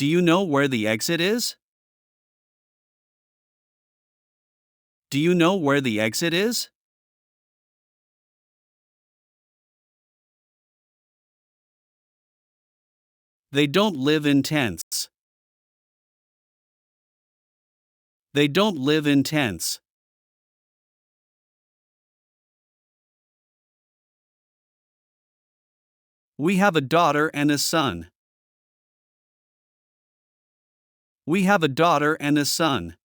Do you know where the exit is? Do you know where the exit is? They don't live in tents. They don't live in tents. We have a daughter and a son. We have a daughter and a son.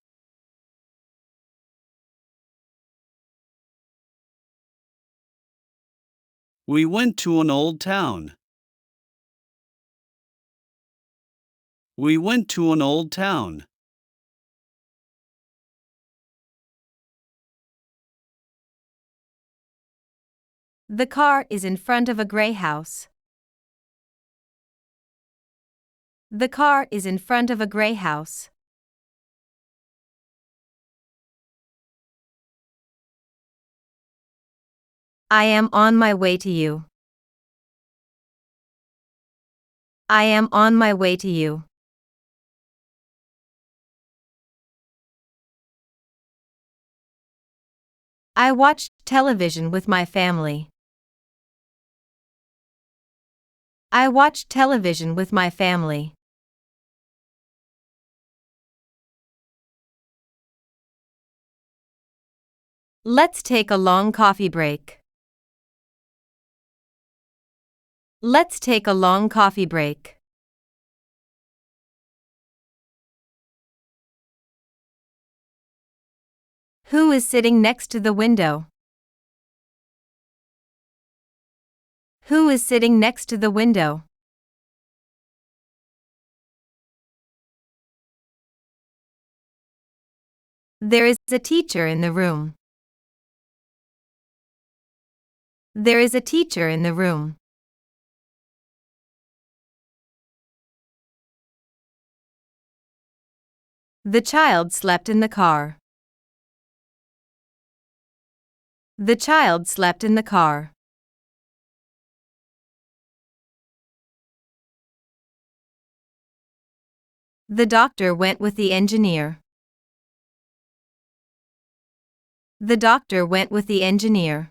We went to an old town. We went to an old town. The car is in front of a gray house. The car is in front of a gray house. I am on my way to you. I am on my way to you. I watched television with my family. I watched television with my family. Let's take a long coffee break. Let's take a long coffee break. Who is sitting next to the window? Who is sitting next to the window? There is a teacher in the room. There is a teacher in the room. The child slept in the car. The child slept in the car. The doctor went with the engineer. The doctor went with the engineer.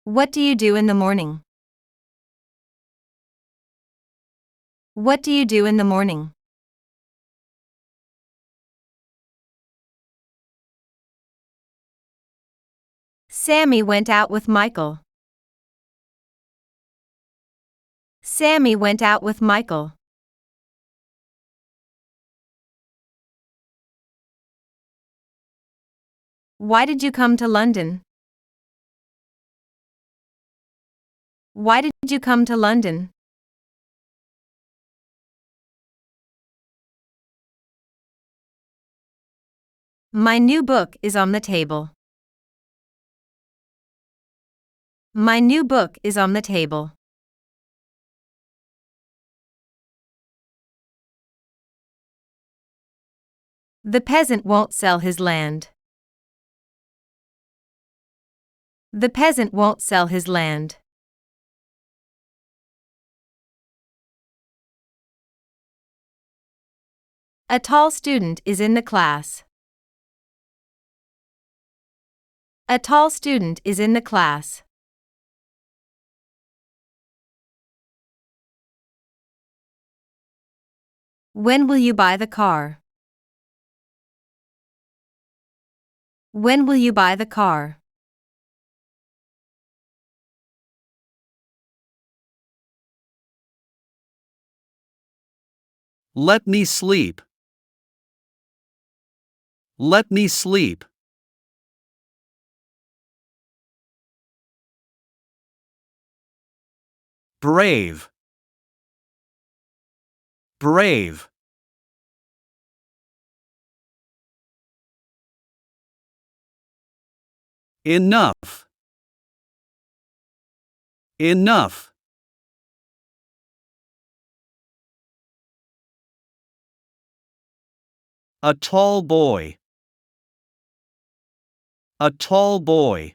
What do you do in the morning? What do you do in the morning? Sammy went out with Michael. Sammy went out with Michael. Why did you come to London? Why did you come to London? My new book is on the table. My new book is on the table. The peasant won't sell his land. The peasant won't sell his land. A tall student is in the class. A tall student is in the class. When will you buy the car? When will you buy the car? Let me sleep. Let me sleep. Brave. Brave. Enough. Enough. A tall boy. A tall boy.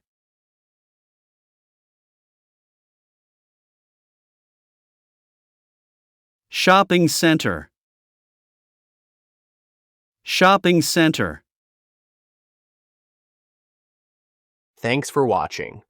Shopping center. Shopping center. Thanks for watching.